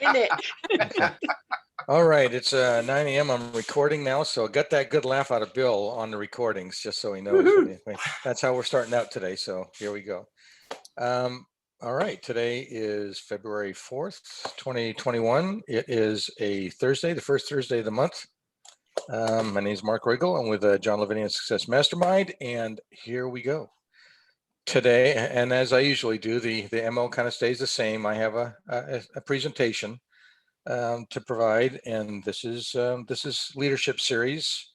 Minute. Okay. All right, it's 9 a.m. I'm recording now, so got that good laugh out of Bill on the recordings, just so he knows. Woohoo. That's how we're starting out today. So here we go. Um, all right, today is February 4th, 2021. It is a Thursday, the first Thursday of the month. My name is Mark Wriggle. I'm with John Lavenia Success Mastermind, and here we go. Today, and as I usually do, the MO kind of stays the same. I have a presentation to provide, and this is leadership series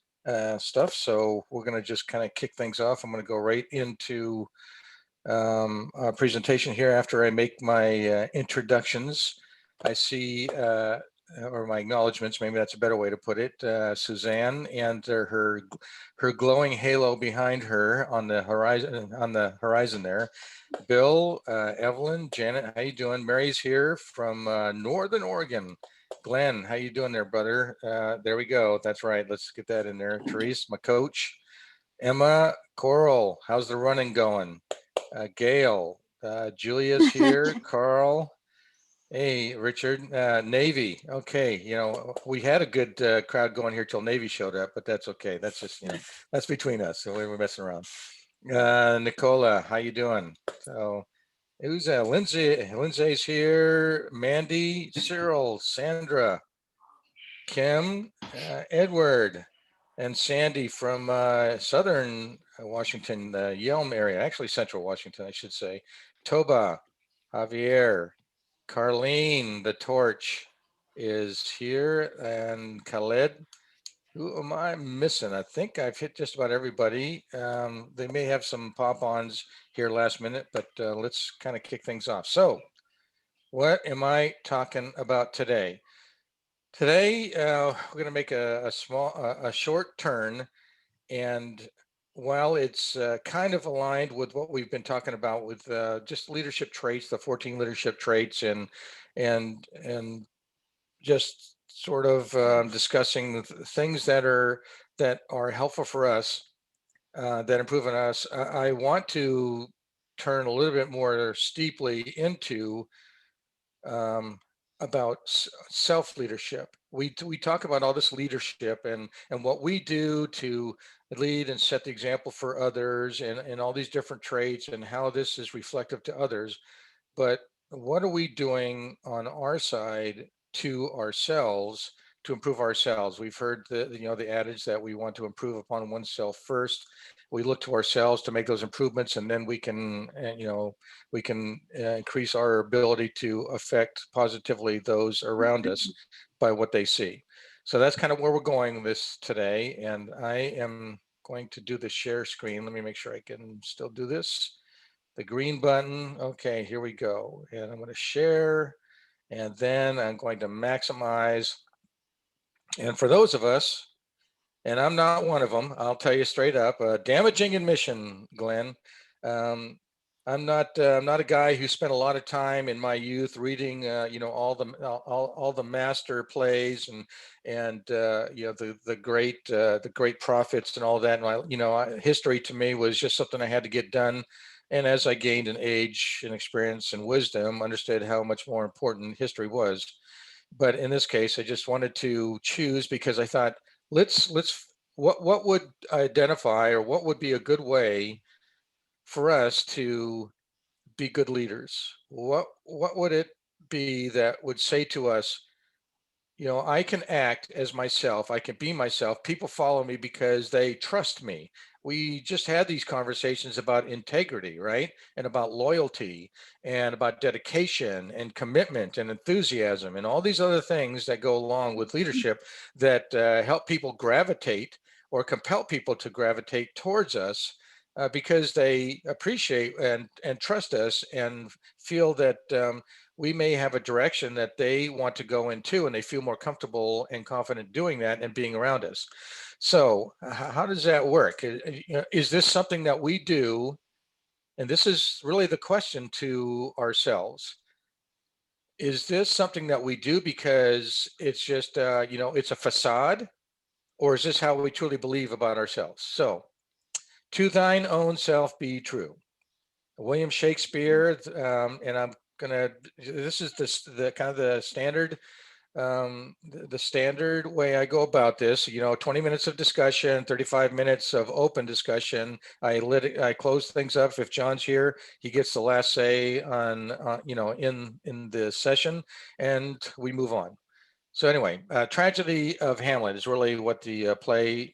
stuff. So we're going to just kind of kick things off. I'm going to go right into a presentation here after I make my introductions. I see, or my acknowledgments, maybe that's a better way to put it. Suzanne and her glowing halo behind her on the horizon there. Bill, Evelyn, Janet, how you doing? Mary's here from Northern Oregon. Glenn, how you doing there, brother? There we go. That's right. Let's get that in there. Therese, my coach. Emma, Coral, how's the running going? Gail, Julia's here. Carl, hey, Richard, Navy. Okay, we had a good crowd going here till Navy showed up, but that's okay. That's just, that's between us. So we're messing around. Nicola, how you doing? So who's Lindsay? Lindsay's here. Mandy, Cyril, Sandra, Kim, Edward, and Sandy from southern Washington, the Yelm area, actually central Washington, I should say. Toba, Javier, Carlene, the torch is here, and Khaled. Who am I missing? I think I've hit just about everybody. They may have some pop-ons here last minute, but let's kind of kick things off. So, what am I talking about today? Today, we're going to make a short turn, and while it's kind of aligned with what we've been talking about with just leadership traits, the 14 leadership traits, and just sort of discussing things that are helpful for us, that improve on us. I want to turn a little bit more steeply into um, about self leadership. We talk about all this leadership and what we do to lead and set the example for others, and all these different traits and how this is reflective to others. But what are we doing on our side to ourselves to improve ourselves? We've heard the adage that we want to improve upon oneself first. We look to ourselves to make those improvements, and then we can increase our ability to affect positively those around us by what they see. So that's kind of where we're going this today. And I am going to do the share screen. Let me make sure I can still do this. The green button. Okay, here we go. And I'm going to share, and then I'm going to maximize. And for those of us, and I'm not one of them, I'll tell you straight up, damaging admission, Glenn. Um, I'm not a guy who spent a lot of time in my youth reading, all the master plays and the great prophets and all that. And history to me was just something I had to get done. And as I gained in age and experience and wisdom, understood how much more important history was. But in this case, I just wanted to choose because I thought, let's what would identify, or what would be a good way for us to be good leaders? What would it be that would say to us, I can act as myself. I can be myself. People follow me because they trust me. We just had these conversations about integrity, right? And about loyalty and about dedication and commitment and enthusiasm and all these other things that go along with leadership that help people gravitate or compel people to gravitate towards us. Because they appreciate and trust us and feel that we may have a direction that they want to go into, and they feel more comfortable and confident doing that and being around us. So how does that work? Is this something that we do? And this is really the question to ourselves. Is this something that we do because it's just, it's a facade? Or is this how we truly believe about ourselves? So, to thine own self be true. William Shakespeare, and I'm this is the kind of the standard, the standard way I go about this. 20 minutes of discussion, 35 minutes of open discussion. I close things up. If John's here, he gets the last say on, in the session, and we move on. So anyway, Tragedy of Hamlet is really what the play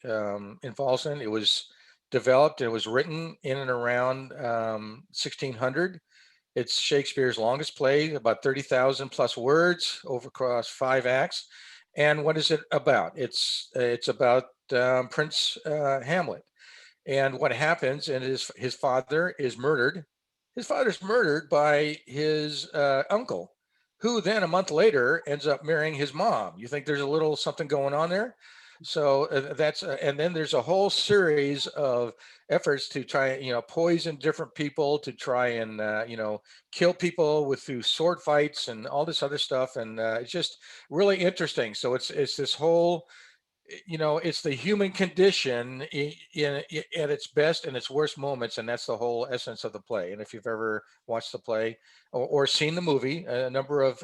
involves in. It was developed, it was written in and around 1600. It's Shakespeare's longest play, about 30,000 plus words over across 5 acts. And what is it about? It's about Prince Hamlet. And what happens, and his father is murdered. His father's murdered by his uncle, who then a month later ends up marrying his mom. You think there's a little something going on there? So and then there's a whole series of efforts to try, poison different people, to try and, kill people through sword fights and all this other stuff. And it's just really interesting. So it's this whole, it's the human condition at its best and its worst moments, and that's the whole essence of the play. And if you've ever watched the play or seen the movie, a number of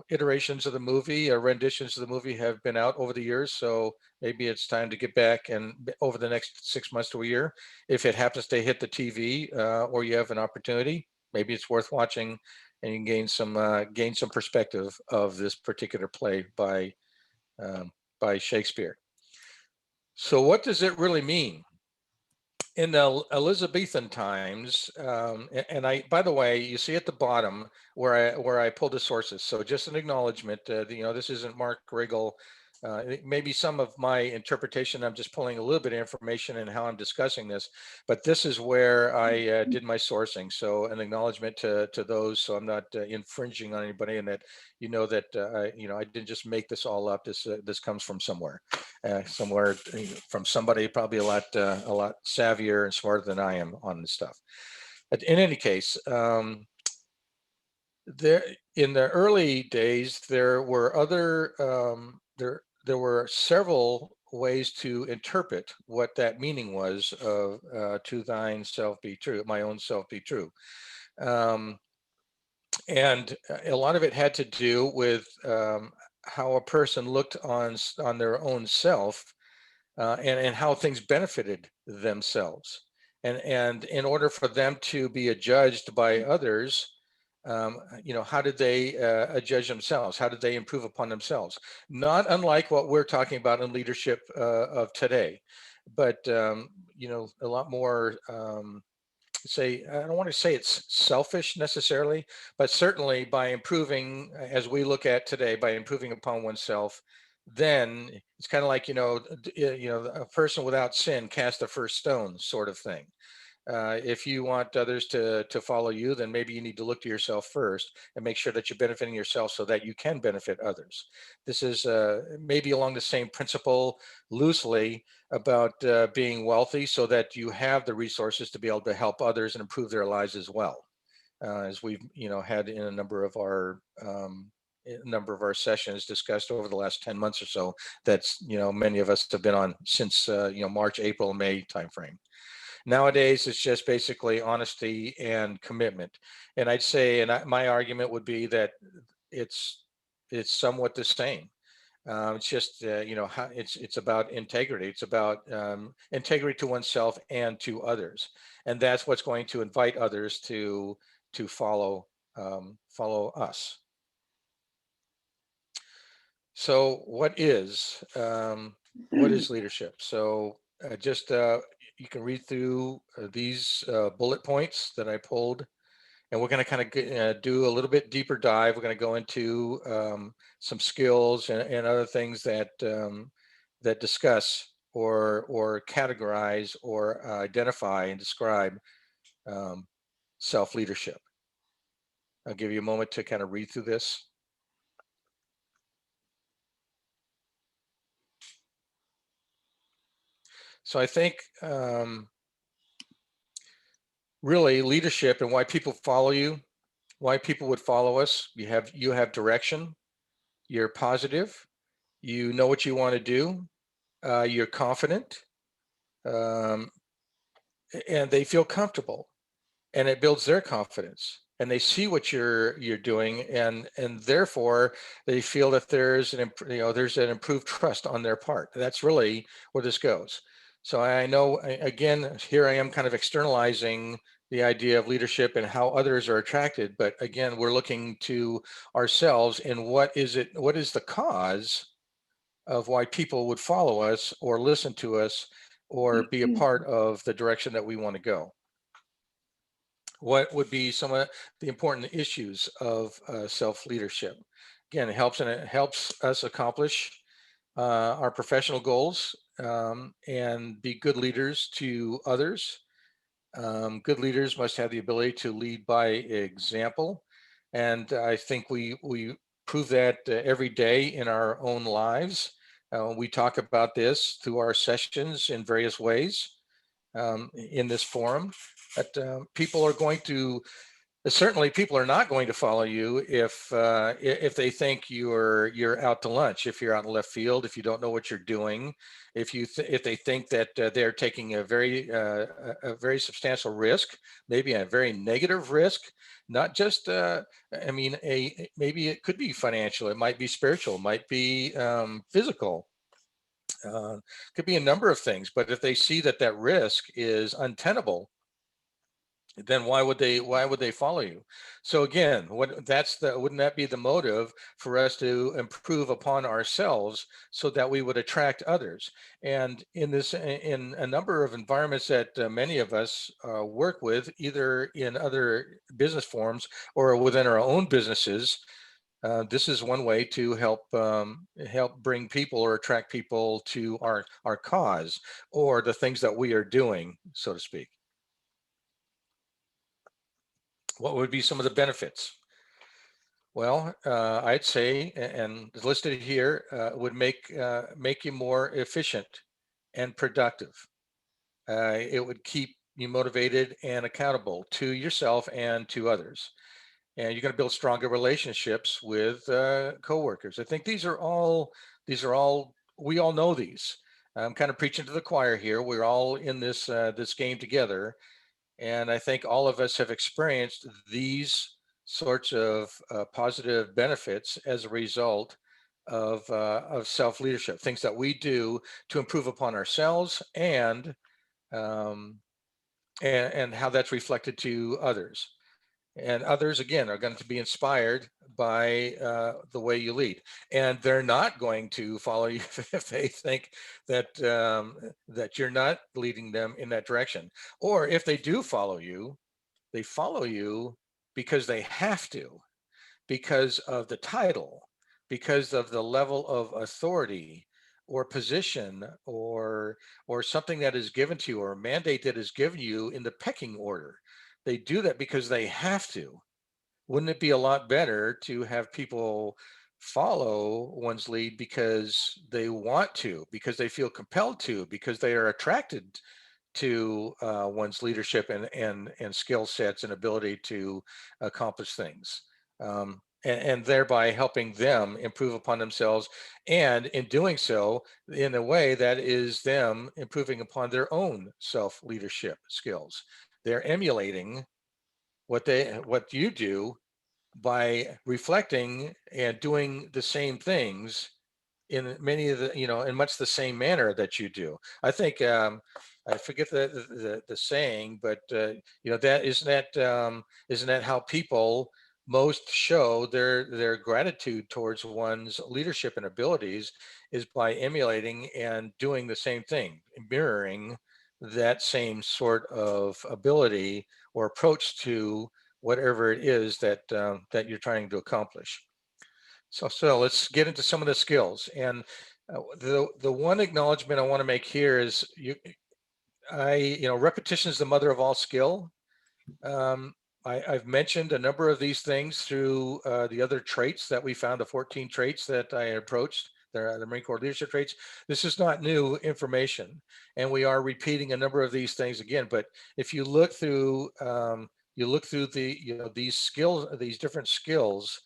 iterations of the movie, renditions of the movie have been out over the years. So maybe it's time to get back, and over the next 6 months to a year, if it happens to hit the TV, or you have an opportunity, maybe it's worth watching, and you can gain some perspective of this particular play um, by Shakespeare. So what does it really mean? In the Elizabethan times, and by the way, you see at the bottom where I pulled the sources. So just an acknowledgement. This isn't Mark Wriggle. Maybe some of my interpretation, I'm just pulling a little bit of information and how I'm discussing this, but this is where I did my sourcing. So an acknowledgement to those, so I'm not infringing on anybody, and that that I didn't just make this all up. This comes from somewhere, from somebody probably a lot savvier and smarter than I am on this stuff. But in any case, there in the early days there were other there were several ways to interpret what that meaning was of to thine self be true, my own self be true. And a lot of it had to do with how a person looked on their own self, and how things benefited themselves. And in order for them to be adjudged by others, how did they judge themselves? How did they improve upon themselves? Not unlike what we're talking about in leadership of today, but a lot more. I don't want to say it's selfish necessarily, but certainly by improving, as we look at today, by improving upon oneself, then it's kind of like, a person without sin cast the first stone sort of thing. If you want others to follow you, then maybe you need to look to yourself first and make sure that you're benefiting yourself so that you can benefit others. This is maybe along the same principle, loosely, about being wealthy so that you have the resources to be able to help others and improve their lives as well. As we've had in a number of our sessions discussed over the last 10 months or so, that's many of us have been on since March, April, May timeframe. Nowadays, it's just basically honesty and commitment. And I'd say, my argument would be that it's somewhat the same. It's just how it's about integrity. It's about integrity to oneself and to others, and that's what's going to invite others to follow us. So what is leadership? So just you can read through these bullet points that I pulled, and we're going to kind of do a little bit deeper dive. We're going to go into some skills and other things that that discuss or categorize or identify and describe self-leadership. I'll give you a moment to kind of read through this. So I think really leadership and why people follow you, why people would follow us. You have direction. You're positive. You know what you want to do. You're confident, and they feel comfortable, and it builds their confidence. and they see what you're doing, and therefore they feel that there's there's an improved trust on their part. That's really where this goes. So I know, again, here I am kind of externalizing the idea of leadership and how others are attracted, but again, we're looking to ourselves and what is the cause of why people would follow us or listen to us or be a part of the direction that we want to go. What would be some of the important issues of self-leadership? Again, it helps us accomplish our professional goals, and be good leaders to others. Good leaders must have the ability to lead by example, and I think we prove that every day in our own lives. We talk about this through our sessions in various ways, in this forum. That people are going to certainly people are not going to follow you if they think you're out to lunch, if you're out in left field, if you don't know what you're doing, if they think that they're taking a very substantial risk, maybe a very negative risk, not just I mean maybe it could be financial, it might be spiritual, it might be physical, could be a number of things. But if they see that that risk is untenable, then why would they follow you? So again, wouldn't that be the motive for us to improve upon ourselves so that we would attract others? And in a number of environments that many of us work with, either in other business forms or within our own businesses, this is one way to help bring people or attract people to our cause or the things that we are doing, so to speak. What would be some of the benefits? Well, I'd say, and listed here, would make you more efficient and productive. It would keep you motivated and accountable to yourself and to others. And you're going to build stronger relationships with coworkers. I think these are all we all know these. I'm kind of preaching to the choir here. We're all in this game together, and I think all of us have experienced these sorts of positive benefits as a result of self-leadership, things that we do to improve upon ourselves, um, and how that's reflected to others. And others, again, are going to be inspired by the way you lead, and they're not going to follow you if they think that you're not leading them in that direction. Or if they do follow you, they follow you because they have to, because of the title, because of the level of authority or position, or something that is given to you, or a mandate that is given you in the pecking order. They do that because they have to. Wouldn't it be a lot better to have people follow one's lead because they want to, because they feel compelled to, because they are attracted to one's leadership and skill sets and ability to accomplish things, and thereby helping them improve upon themselves, and in doing so in a way that is them improving upon their own self leadership skills. They're emulating what you do by reflecting and doing the same things in many of in much the same manner that you do. I think I forget the saying, but that isn't that how people most show their gratitude towards one's leadership and abilities, is by emulating and doing the same thing, mirroring that same sort of ability or approach to whatever it is that you're trying to accomplish. So let's get into some of the skills. And the one acknowledgement I want to make here is repetition is the mother of all skill. Um, I've mentioned a number of these things through the other traits that we found, the 14 traits that I approached, the Marine Corps leadership traits. This is not new information, and we are repeating a number of these things again. But if you look through these skills, these different skills,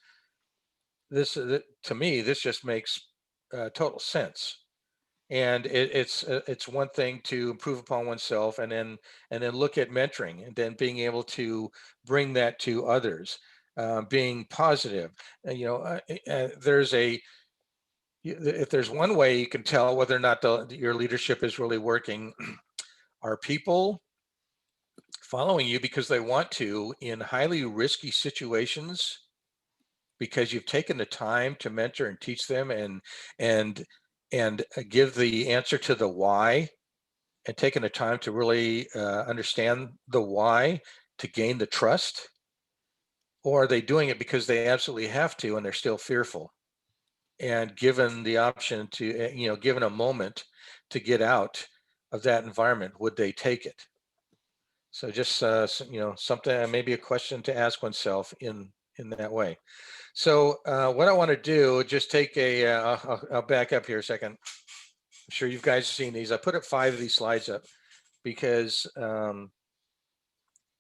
this to me, this just makes total sense. And it's one thing to improve upon oneself, and then look at mentoring, and then being able to bring that to others, being positive. There's a if there's one way you can tell whether or not your leadership is really working, are people following you because they want to in highly risky situations, because you've taken the time to mentor and teach them, and give the answer to the why, and taking the time to really understand the why to gain the trust? Or are they doing it because they absolutely have to and they're still fearful? And given the option to, given a moment to get out of that environment, would they take it? So just, something, maybe a question to ask oneself in that way. So what I want to do, just take I'll back up here a second. I'm sure you guys have seen these. I put up 5 of these slides up because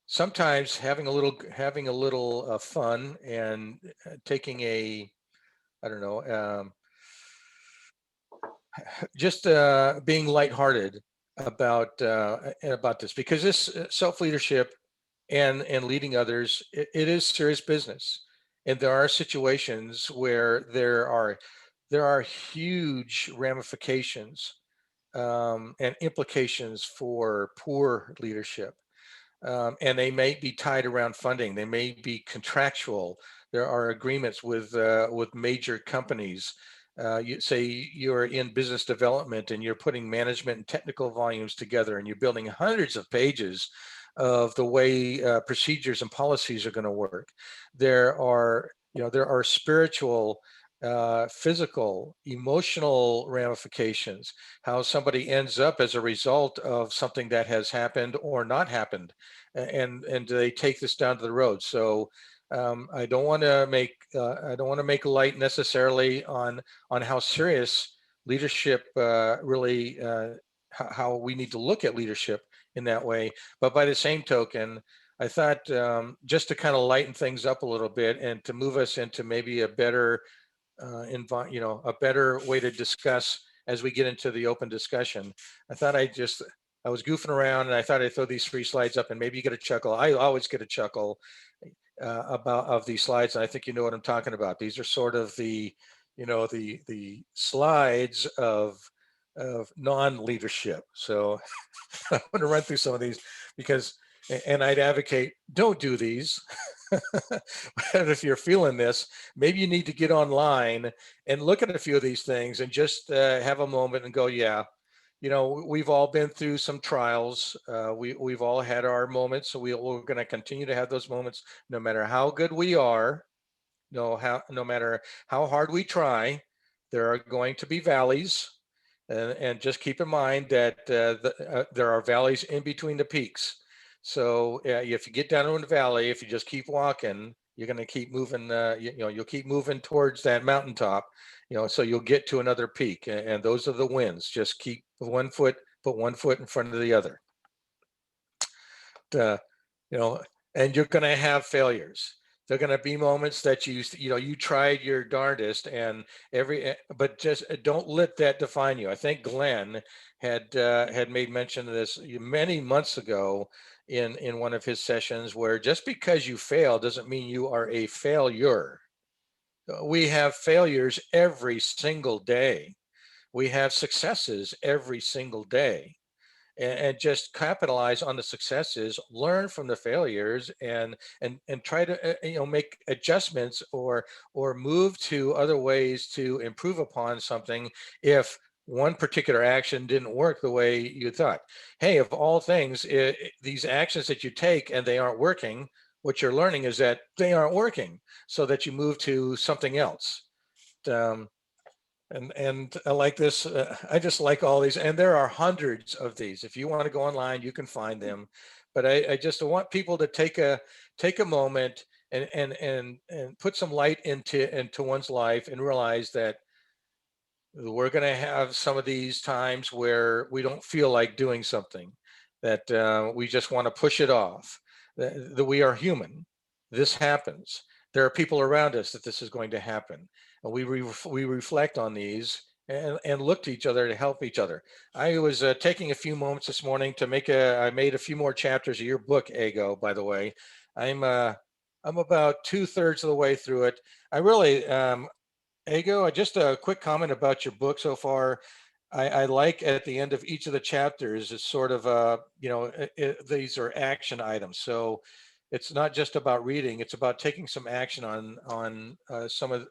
sometimes having a little fun, and taking a, I don't know, just being lighthearted about this, because this self-leadership and leading others, it is serious business. And there are situations where there are huge ramifications and implications for poor leadership. And they may be tied around funding. They may be contractual. There are agreements with major companies. You say you're in business development and you're putting management and technical volumes together, and you're building hundreds of pages of the way procedures and policies are going to work. There are spiritual, physical, emotional ramifications, how somebody ends up as a result of something that has happened or not happened, and they take this down to the road. So I don't want to make light necessarily on how serious leadership really, how we need to look at leadership in that way. But by the same token, I thought, just to kind of lighten things up a little bit and to move us into maybe a better a better way to discuss as we get into the open discussion. I thought I was goofing around, and I thought I'd throw these 3 slides up, and maybe you get a chuckle. I always get a chuckle about of these slides, and I think you know what I'm talking about. These are sort of the slides of non-leadership. So I want to run through some of these, because, and I'd advocate, don't do these. But if you're feeling this, maybe you need to get online and look at a few of these things, and just have a moment and go, yeah, we've all been through some trials. We've all had our moments. So we're going to continue to have those moments, no matter how good we are, no matter how hard we try. There are going to be valleys, and just keep in mind that there are valleys in between the peaks. So if you get down in the valley, if you just keep walking, you're going to keep moving. You'll keep moving towards that mountaintop. So you'll get to another peak, and those are the wins. Just keep put one foot in front of the other. Uh, you know, and you're going to have failures. There are going to be moments that you tried your darndest, and but just don't let that define you. I think Glenn had made mention of this many months ago in one of his sessions, where just because you fail doesn't mean you are a failure. We have failures every single day. We have successes every single day, and just capitalize on the successes, learn from the failures, and try to make adjustments, or move to other ways to improve upon something if one particular action didn't work the way you thought. Hey, of all things, these actions that you take and they aren't working, what you're learning is that they aren't working, so that you move to something else. um, and I like this. I just like all these, and there are hundreds of these. If you want to go online, you can find them. But I just want people to take a moment and put some light into one's life, and realize that we're going to have some of these times where we don't feel like doing something, that we just want to push it off. That we are human. This happens. There are people around us that this is going to happen, and we reflect on these, and look to each other to help each other. I was taking a few moments this morning to I made a few more chapters of your book, Ego, by the way. I'm, uh, I'm about 2/3 of the way through it. I really, Ego, just a quick comment about your book so far. I like at the end of each of the chapters, it's sort of, these are action items. So it's not just about reading; it's about taking some action on some of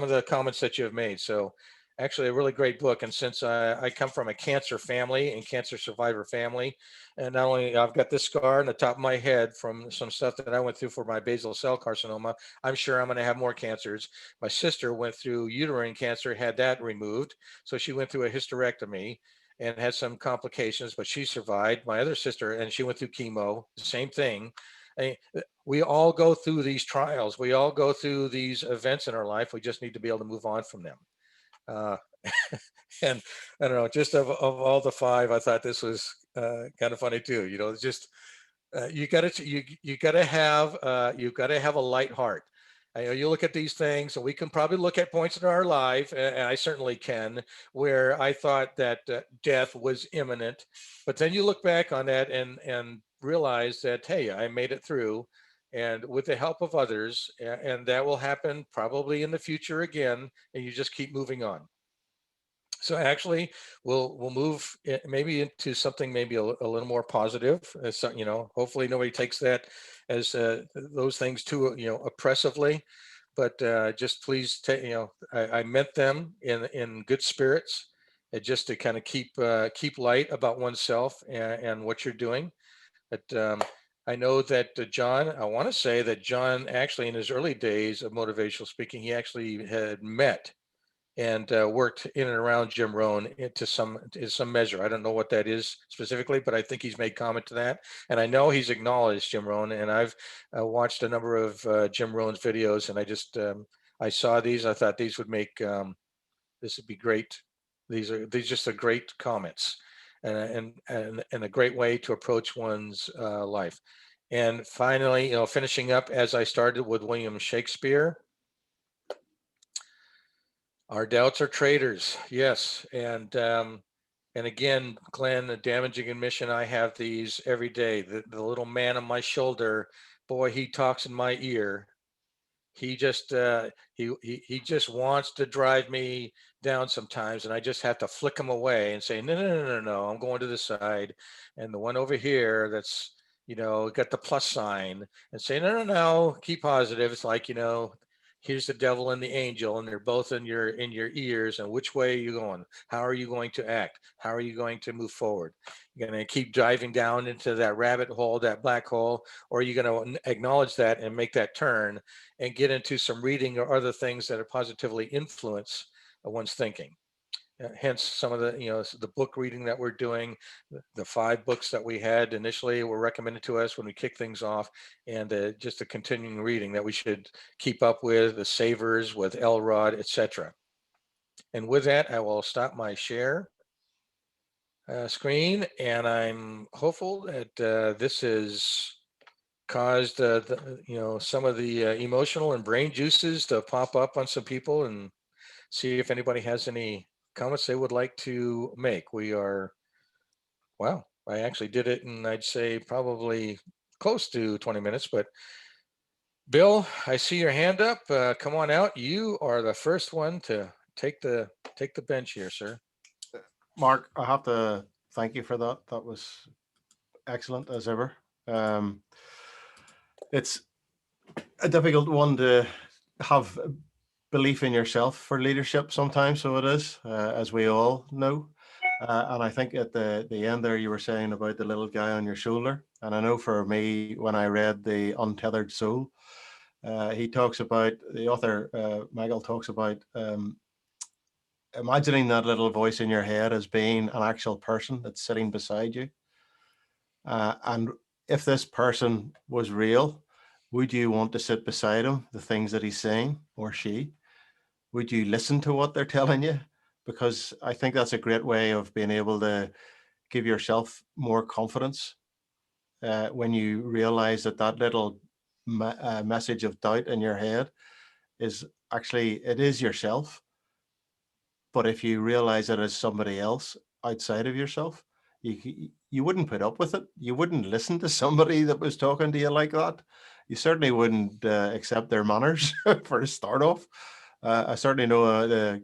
the comments that you have made. So actually, a really great book. And since I come from a cancer family and cancer survivor family, and not only I've got this scar on the top of my head from some stuff that I went through for my basal cell carcinoma, I'm sure I'm going to have more cancers. My sister went through uterine cancer, had that removed. So she went through a hysterectomy and had some complications, but she survived. My other sister, and she went through chemo, same thing. We all go through these trials. We all go through these events in our life. We just need to be able to move on from them. Uh, and I don't know, just of all the five, I thought this was kind of funny too. It's just you got to have a light heart. You look at these things, and we can probably look at points in our life, and I certainly can, where I thought that death was imminent, but then you look back on that and realize that, hey, I made it through, and with the help of others, and that will happen probably in the future again, and you just keep moving on. So actually, we'll move maybe into something maybe a little more positive. So, hopefully nobody takes that as those things too oppressively. But just please take I meant them in good spirits, just to kind of keep light about oneself and what you're doing. But I know that John. I want to say that John actually in his early days of motivational speaking, he actually had met and worked in and around Jim Rohn to some measure. I don't know what that is specifically, but I think he's made comment to that, and I know he's acknowledged Jim Rohn. And I've watched a number of Jim Rohn's videos, and I saw these. I thought these would make this would be great. These just are great comments, and a great way to approach one's life. And finally, finishing up as I started with William Shakespeare. Our doubts are traitors, yes. And again, Glenn, the damaging admission, I have these every day. The little man on my shoulder, boy, he talks in my ear. He just he just wants to drive me down sometimes, and I just have to flick him away and say, no, no, no, no, no, I'm going to the side. And the one over here that's got the plus sign, and say, no, no, no, keep positive. It's like, here's the devil and the angel, and they're both in your ears. And which way are you going? How are you going to act? How are you going to move forward? You're going to keep diving down into that rabbit hole, that black hole, or are you going to acknowledge that and make that turn and get into some reading or other things that are positively influence one's thinking? Hence some of the book reading that we're doing. The 5 books that we had initially were recommended to us when we kicked things off, and just a continuing reading that we should keep up with, the Savers with Elrod, etc. And with that, I will stop my share screen, and I'm hopeful that this has caused some of the emotional and brain juices to pop up on some people, and see if anybody has any comments they would like to make. Wow, I actually did it in, I'd say, probably close to 20 minutes. But Bill, I see your hand up. Come on out. You are the first one to take the bench here, sir. Mark, I have to thank you for that. That was excellent as ever. Um, it's a difficult one to have belief in yourself for leadership sometimes, so it is, as we all know. And I think at the end there, you were saying about the little guy on your shoulder. And I know for me, when I read The Untethered Soul, he talks about, the author, Michael, talks about imagining that little voice in your head as being an actual person that's sitting beside you. And if this person was real, would you want to sit beside him, the things that he's saying, or she? Would you listen to what they're telling you? Because I think that's a great way of being able to give yourself more confidence when you realize that that little message of doubt in your head is actually, it is yourself. But if you realize it as somebody else outside of yourself, you wouldn't put up with it. You wouldn't listen to somebody that was talking to you like that. You certainly wouldn't accept their manners for a start off. I certainly know the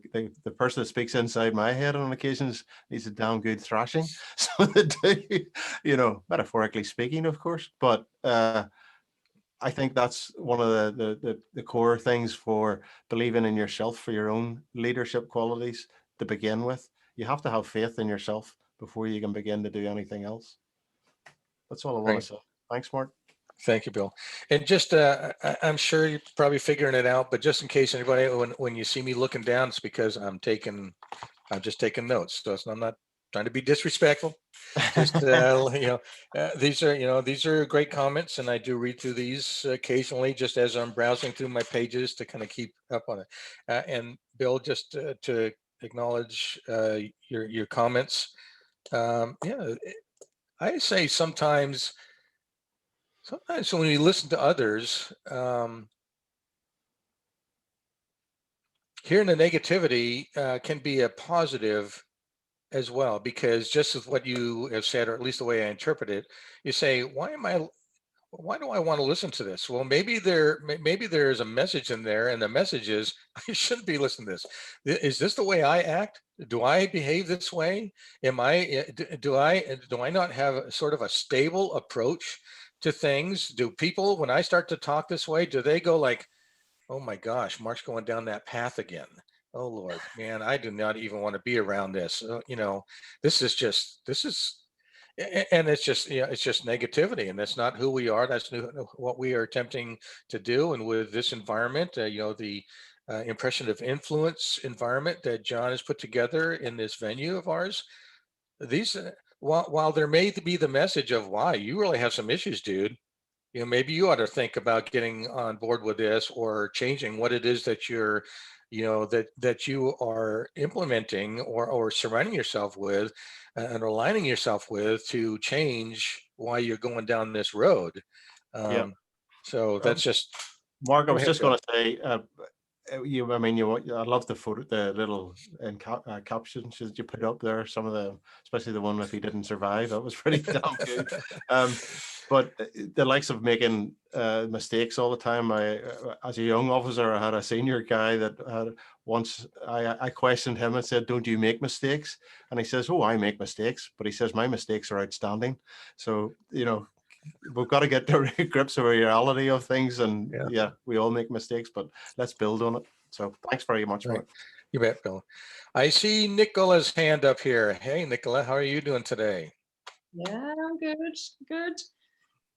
person that speaks inside my head on occasions needs a damn good thrashing. So they do, metaphorically speaking, of course. But I think that's one of the core things for believing in yourself, for your own leadership qualities to begin with. You have to have faith in yourself before you can begin to do anything else. That's all I want to say. Thanks, Mark. Thank you, Bill. And just, I'm sure you're probably figuring it out, but just in case anybody, when you see me looking down, it's because I'm just taking notes. So I'm not trying to be disrespectful. Just, these are great comments, and I do read through these occasionally, just as I'm browsing through my pages to kind of keep up on it. And Bill, just to acknowledge your comments. I say sometimes when you listen to others, hearing the negativity can be a positive as well, because just as what you have said, or at least the way I interpret it, you say, why do I want to listen to this? Well, maybe there is a message in there, and the message is, I shouldn't be listening to this. Is this the way I act? Do I behave this way? Do I not have sort of a stable approach to things? Do people, when I start to talk this way, do they go like, oh my gosh, Mark's going down that path again? Oh Lord, man, I do not even want to be around this. This is, and it's just, it's just negativity, and that's not who we are. That's what we are attempting to do. And with this environment, the impression of influence environment that John has put together in this venue of ours, these, while there may be the message of, wow, you really have some issues, dude. Maybe you ought to think about getting on board with this, or changing what it is that you're, that you are implementing, or surrounding yourself with, and aligning yourself with, to change why you're going down this road. Yeah. So that's just, Mark, I was just Bill. going to say, I love the photo, the little captions that you put up there. Some of them, especially the one if he didn't survive, that was pretty damn good. But the likes of making mistakes all the time. As a young officer, I had a senior guy that had once I questioned him and said, "Don't you make mistakes?" And he says, "Oh, I make mistakes," but he says my mistakes are outstanding. So we've got to get to grips with the reality of things, and we all make mistakes, but let's build on it. So thanks very much, Mark. You bet, Bill. I see Nicola's hand up here. Hey, Nicola, how are you doing today? Yeah, I'm good.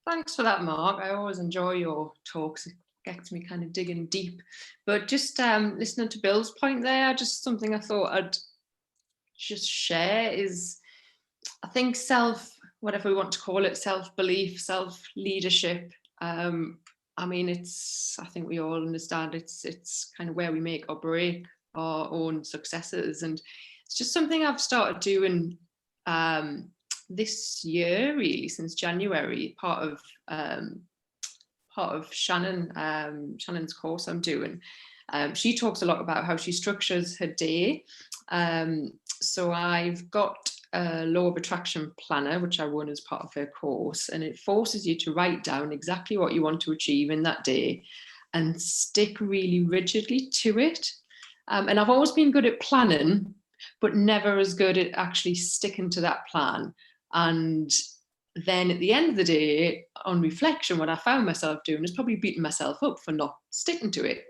Thanks for that, Mark. I always enjoy your talks. It gets me kind of digging deep. But just listening to Bill's point there, just something I thought I'd just share is, I think whatever we want to call it, self-belief, self-leadership. I think we all understand it's kind of where we make or break our own successes. And it's just something I've started doing this year, really, since January, part of Shannon's course I'm doing. She talks a lot about how she structures her day. So I've got a law of attraction planner, which I run as part of her course, and it forces you to write down exactly what you want to achieve in that day and stick really rigidly to it. And I've always been good at planning, but never as good at actually sticking to that plan. And then at the end of the day, on reflection, what I found myself doing is probably beating myself up for not sticking to it.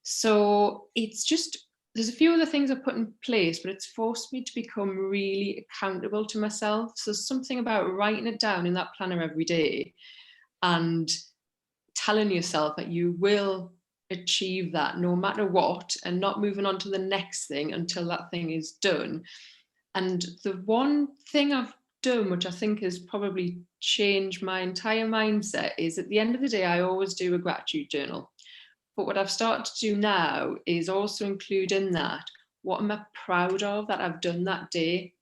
So it's just, there's a few other things I've put in place, but it's forced me to become really accountable to myself. So something about writing it down in that planner every day and telling yourself that you will achieve that no matter what, and not moving on to the next thing until that thing is done. And the one thing I've done, which I think has probably changed my entire mindset, is at the end of the day, I always do a gratitude journal. But what I've started to do now is also include in that, what am I proud of that I've done that day?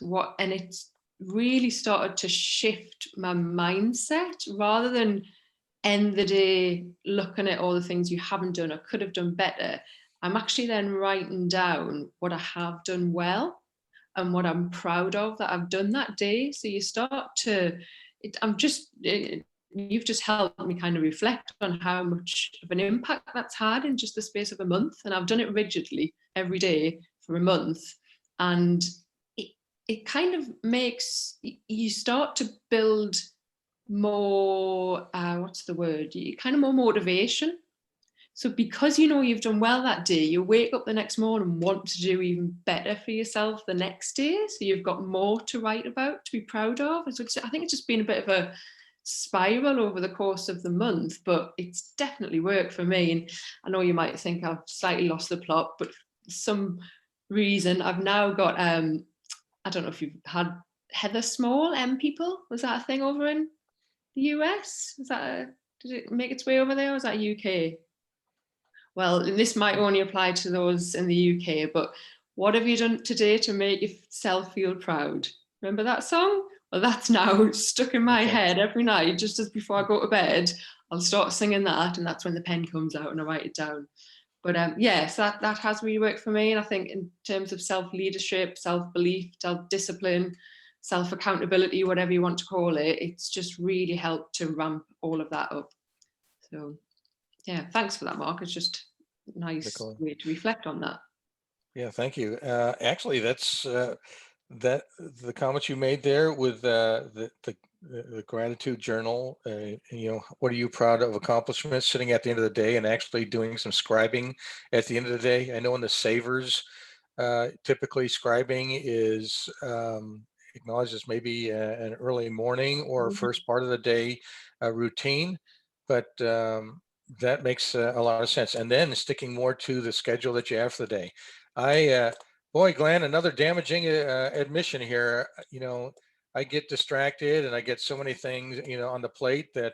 And it's really started to shift my mindset, rather than end the day looking at all the things you haven't done or could have done better. I'm actually then writing down what I have done well and what I'm proud of that I've done that day. So you start to, you've just helped me kind of reflect on how much of an impact that's had in just the space of a month. And I've done it rigidly every day for a month. And it kind of makes, you start to build more, what's the word? Kind of more motivation. So because you know you've done well that day, you wake up the next morning and want to do even better for yourself the next day. So you've got more to write about, to be proud of. So I think it's just been a bit of a spiral over the course of the month, but it's definitely worked for me. And I know you might think I've slightly lost the plot, but for some reason I've now got, I don't know if you've had Heather Small, People. Was that a thing over in the US? Did it make its way over there, or was that UK? Well, this might only apply to those in the UK, but what have you done today to make yourself feel proud? Remember that song? Well, that's now stuck in my head every night, just as before I go to bed. I'll start singing that, and that's when the pen comes out and I write it down. But yes, that has really worked for me. And I think in terms of self-leadership, self-belief, self-discipline, self-accountability, whatever you want to call it, it's just really helped to ramp all of that up. So yeah, thanks for that, Mark. It's just a nice way to reflect on that. Yeah, thank you. Actually, that's that the comments you made there with the gratitude journal. What are you proud of accomplishments? Sitting at the end of the day and actually doing some scribing at the end of the day. I know in the savers, typically scribing is acknowledged as maybe an early morning or first part of the day routine, but that makes a lot of sense. And then sticking more to the schedule that you have for the day. Boy, Glenn, another damaging admission here. I get distracted and I get so many things, on the plate that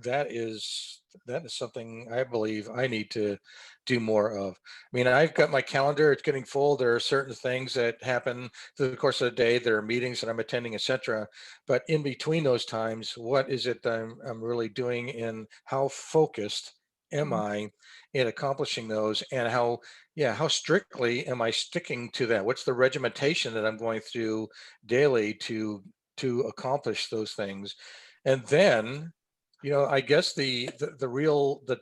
that is something I believe I need to do more of. I mean, I've got my calendar, it's getting full. There are certain things that happen through the course of the day. There are meetings that I'm attending, etc. But in between those times, what is it that I'm really doing, and how focused am I in accomplishing those, and how strictly am I sticking to that? What's the regimentation that I'm going through daily to accomplish those things? And then, I guess the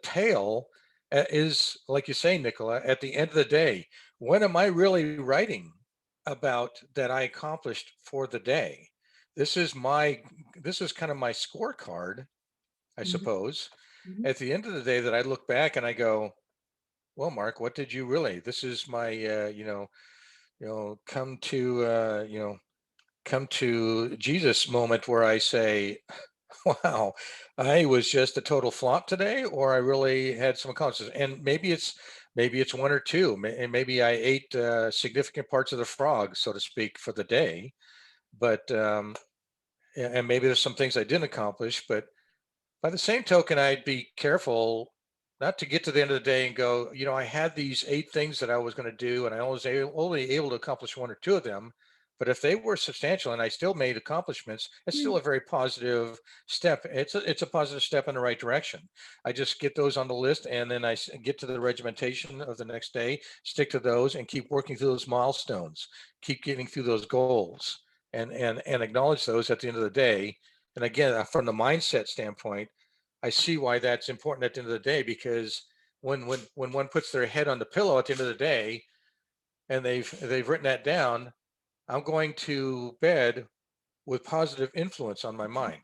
tail is, like you say, Nicola, at the end of the day, when am I really writing about that I accomplished for the day? This is kind of my scorecard, I suppose. At the end of the day, that I look back and I go, well, Mark, what did you really? This is my, come to Jesus moment where I say, wow, I was just a total flop today, or I really had some accomplishments. And maybe it's one or two, and maybe I ate significant parts of the frog, so to speak, for the day. But and maybe there's some things I didn't accomplish. But by the same token, I'd be careful not to get to the end of the day and go, I had these 8 things that I was going to do, and I was only able to accomplish 1 or 2 of them. But if they were substantial and I still made accomplishments, it's still a very positive step. It's a positive step in the right direction. I just get those on the list, and then I get to the regimentation of the next day, stick to those, and keep working through those milestones, keep getting through those goals, and acknowledge those at the end of the day. And again, from the mindset standpoint, I see why that's important at the end of the day, because when one puts their head on the pillow at the end of the day and they've written that down, I'm going to bed with positive influence on my mind.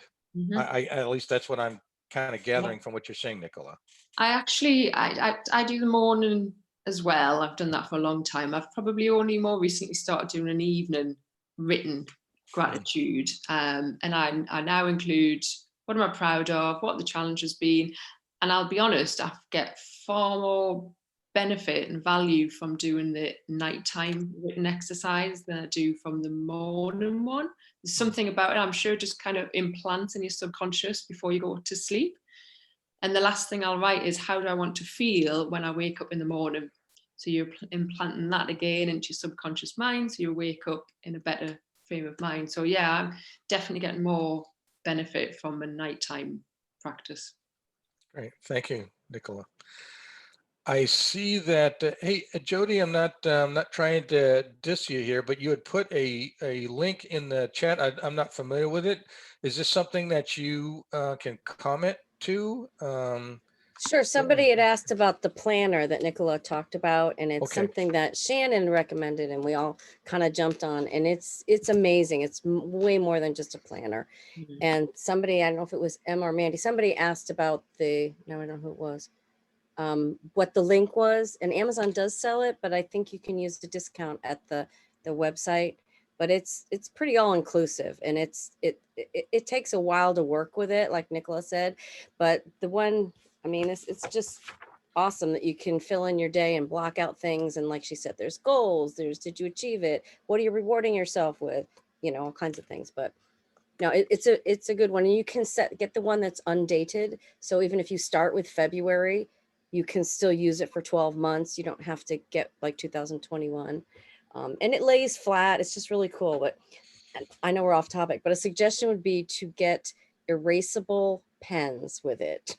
I at least that's what I'm kind of gathering from what you're saying, Nicola. I do the morning as well. I've done that for a long time. I've probably only more recently started doing an evening written gratitude. And I now include, what am I proud of, what the challenge has been. And I'll be honest, I get far more benefit and value from doing the nighttime written exercise than I do from the morning one. There's something about it, I'm sure, just kind of implants in your subconscious before you go to sleep. And the last thing I'll write is, how do I want to feel when I wake up in the morning? So you're implanting that again into your subconscious mind, so you wake up in a better frame of mind. So yeah, I'm definitely getting more benefit from a nighttime practice. Great, thank you, Nicola. I see that. Hey, Jody, I'm not trying to diss you here, but you had put a link in the chat. I'm not familiar with it. Is this something that you can comment to? Sure. Somebody had asked about the planner that Nicola talked about, and it's Okay. something that Shannon recommended, and we all kind of jumped on. And it's amazing. It's way more than just a planner. Mhm. And somebody, I don't know if it was Emma or Mandy, somebody asked about the, now I don't know who it was, what the link was. And Amazon does sell it, but I think you can use the discount at the website. But it's pretty all inclusive, and it takes a while to work with it, like Nicola said. But the one, I mean, it's just awesome that you can fill in your day and block out things. And like she said, there's goals, there's did you achieve it? What are you rewarding yourself with? You know, all kinds of things. But no, it's a good one. And you can get the one that's undated. So even if you start with February, you can still use it for 12 months. You don't have to get like 2021. And it lays flat. It's just really cool. But I know we're off topic, but a suggestion would be to get erasable pens with it.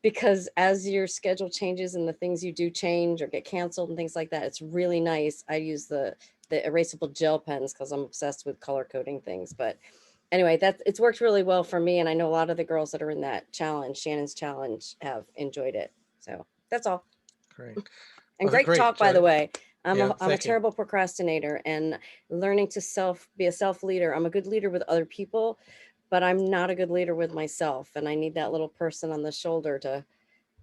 Because as your schedule changes and the things you do change or get canceled and things like that, it's really nice. I use the erasable gel pens because I'm obsessed with color coding things. But anyway, it's worked really well for me. And I know a lot of the girls that are in that challenge, Shannon's challenge, have enjoyed it. So that's all. Great. And Well, great great. talk, by the way. I'm Yeah, a thank you. terrible procrastinator, and learning to be a self leader. I'm a good leader with other people, but I'm not a good leader with myself. And I need that little person on the shoulder to,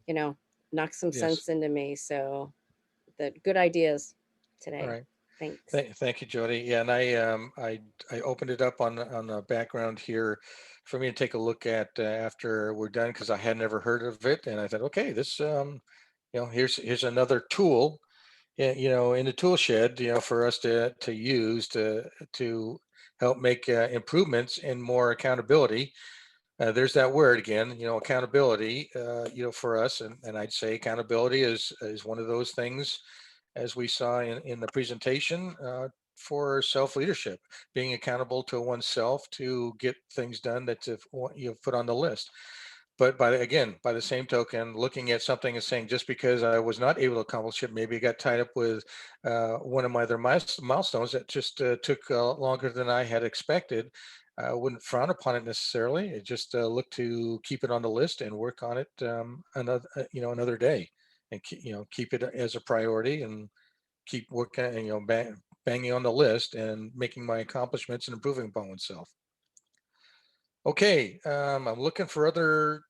you know, knock some Yes. sense into me. So the good ideas All today. right. Thanks. Thank you, Jody. Yeah, and I opened it up on the background here for me to take a look at after we're done, because I had never heard of it, and I thought, okay, this here's another tool, in the tool shed, for us to use to help make improvements and more accountability. There's that word again, accountability, for us, and I'd say accountability is one of those things, as we saw in the presentation, for self-leadership, being accountable to oneself to get things done that you've put on the list. But by the same token, looking at something and saying, just because I was not able to accomplish it, maybe I got tied up with one of my other milestones that just took longer than I had expected. I wouldn't frown upon it necessarily. It just look to keep it on the list and work on it another day, and keep it as a priority, and keep working, and banging on the list and making my accomplishments and improving upon oneself. Okay, I'm looking for other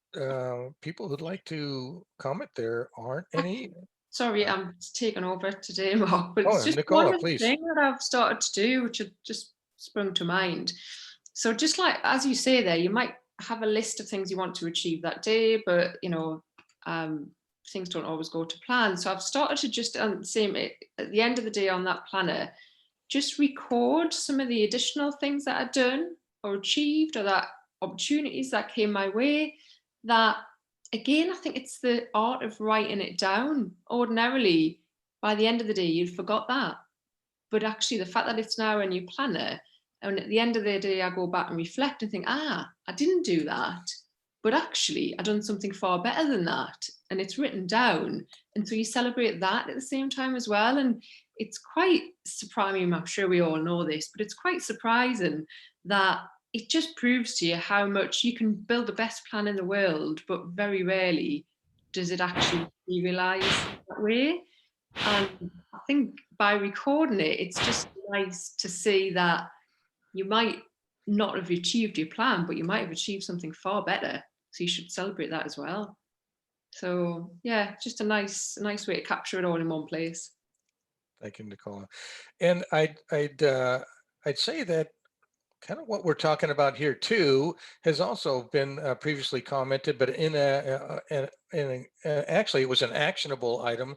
people who'd like to comment. There aren't any. Sorry, I'm taking over today, Mark, but it's just Nicola, one please. thing that I've started to do, which had just sprung to mind. So just like, as you say there, you might have a list of things you want to achieve that day, but, things don't always go to plan. So I've started to just, at the end of the day on that planner, just record some of the additional things that I've done or achieved, or that opportunities that came my way. That, again, I think it's the art of writing it down. Ordinarily, by the end of the day, you'd forgot that. But actually, the fact that it's now in your planner, and at the end of the day, I go back and reflect and think, I didn't do that. But actually, I've done something far better than that. And it's written down. And so you celebrate that at the same time as well. And it's quite surprising. I'm sure we all know this, but it's quite surprising that it just proves to you how much you can build the best plan in the world, but very rarely does it actually be realized that way. And I think by recording it, it's just nice to see that you might not have achieved your plan, but you might have achieved something far better. So you should celebrate that as well. So yeah, just a nice way to capture it all in one place. Thank you, Nicola. And I'd say that kind of what we're talking about here too has also been previously commented, but actually it was an actionable item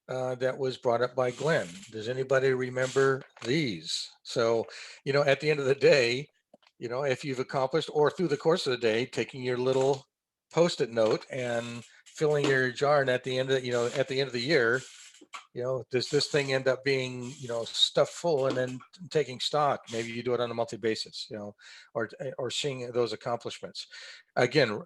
that was brought up by Glenn. Does anybody remember these? So, at the end of the day, if you've accomplished, or through the course of the day, taking your little Post-it note and filling your jar, and at the end of the year, does this thing end up being, stuffed full, and then taking stock? Maybe you do it on a monthly basis, or seeing those accomplishments again.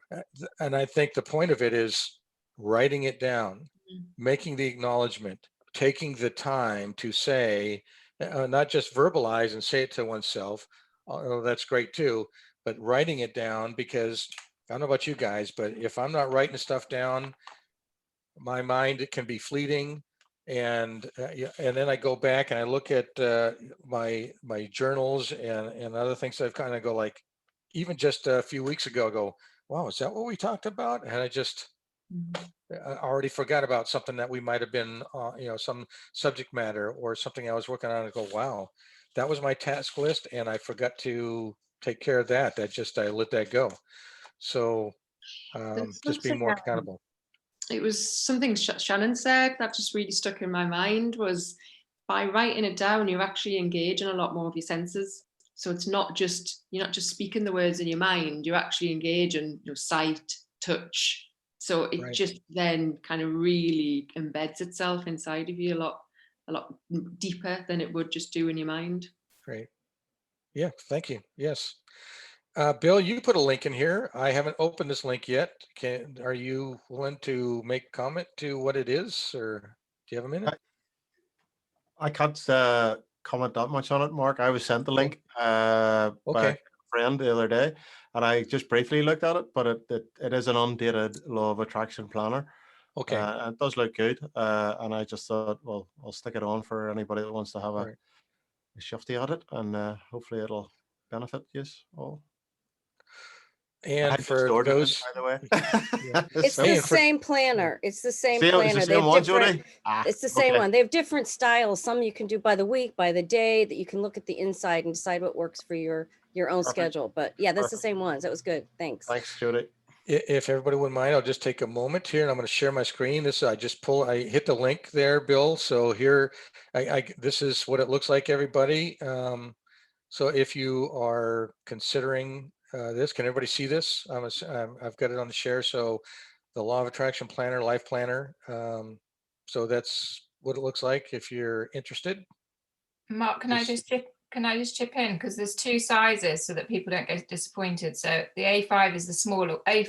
And I think the point of it is writing it down, making the acknowledgement, taking the time to say, not just verbalize and say it to oneself, although that's great too, but writing it down, because I don't know about you guys, but if I'm not writing stuff down, my mind, it can be fleeting. And and then I go back and I look at my journals and other things. I've kind of go like, even just a few weeks ago, I go, wow, is that what we talked about? And I already forgot about something that we might have been, some subject matter or something I was working on. And go, wow, that was my task list, and I forgot to take care of that. I let that go. So just being more accountable. It was something Shannon said that just really stuck in my mind, was by writing it down, you're actually engaging a lot more of your senses. So it's not just, you're not just speaking the words in your mind, you're actually engaging your sight, touch. So it just then kind of really embeds itself inside of you a lot deeper than it would just do in your mind. Great. Yeah, thank you. Yes. Bill, you put a link in here. I haven't opened this link yet. Are you willing to make comment to what it is, or do you have a minute? I can't comment that much on it, Mark. I was sent the link by a friend the other day, and I just briefly looked at it, but it is an undated law of attraction planner. Okay. It does look good, and I just thought, well, I'll stick it on for anybody that wants to have a shifty at it, and hopefully it'll benefit yes all. And for those, by the way, it's the same planner. It's the same planner. It's the same one, Jody? It's the same one. They have different styles. Some you can do by the week, by the day, that you can look at the inside and decide what works for your own schedule. But yeah, that's the same ones. That was good. Thanks. Thanks, Jody. If everybody wouldn't mind, I'll just take a moment here, and I'm going to share my screen. I hit the link there, Bill. So here, this is what it looks like, everybody. So if you are considering this, can everybody see this? I've got it on the share. So the Law of Attraction Planner, Life Planner. So that's what it looks like if you're interested. Mark, can I just chip in, because there's two sizes so that people don't get disappointed. So the A5 is the smaller, the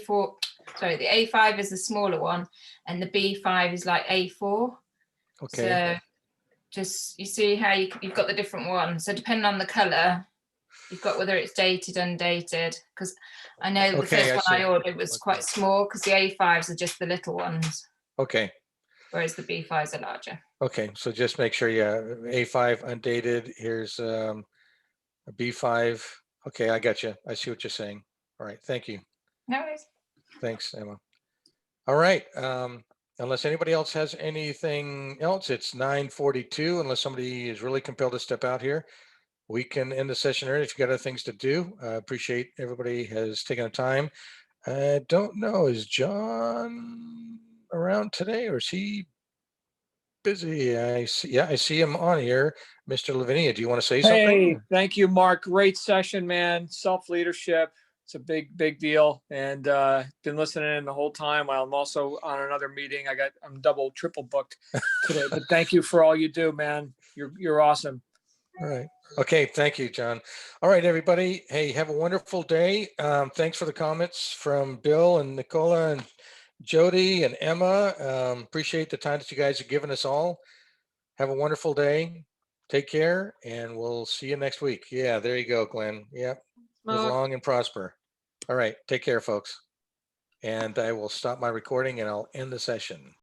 A5 is the smaller one, and the B5 is like A4. Okay. So just, you see how you've got the different ones. So depending on the color, you've got whether it's dated, undated. Because I know the first one I ordered was quite small, because the A5s are just the little ones. Okay. Whereas the B5s are larger. Okay, so just make sure, A5 undated. Here's a B5. Okay, I got you. I see what you're saying. All right, thank you. No worries. Thanks, Emma. All right, unless anybody else has anything else, it's 9:42. Unless somebody is really compelled to step out here, we can end the session early if you got other things to do. I appreciate everybody has taken the time. I don't know, is John around today, or is he busy? I see him on here. Mr. Lavenia, do you want to say something? Hey, thank you, Mark. Great session, man. Self-leadership. It's a big deal. And been listening in the whole time while I'm also on another meeting. I'm double, triple booked today. But thank you for all you do, man. You're awesome. All right. Okay. Thank you, John. All right, everybody. Hey, have a wonderful day. Thanks for the comments from Bill and Nicola and Jody and Emma. Appreciate the time that you guys have given us all. Have a wonderful day. Take care, and we'll see you next week. Yeah, there you go, Glenn. Yep. Live long and prosper. All right. Take care, folks. And I will stop my recording and I'll end the session.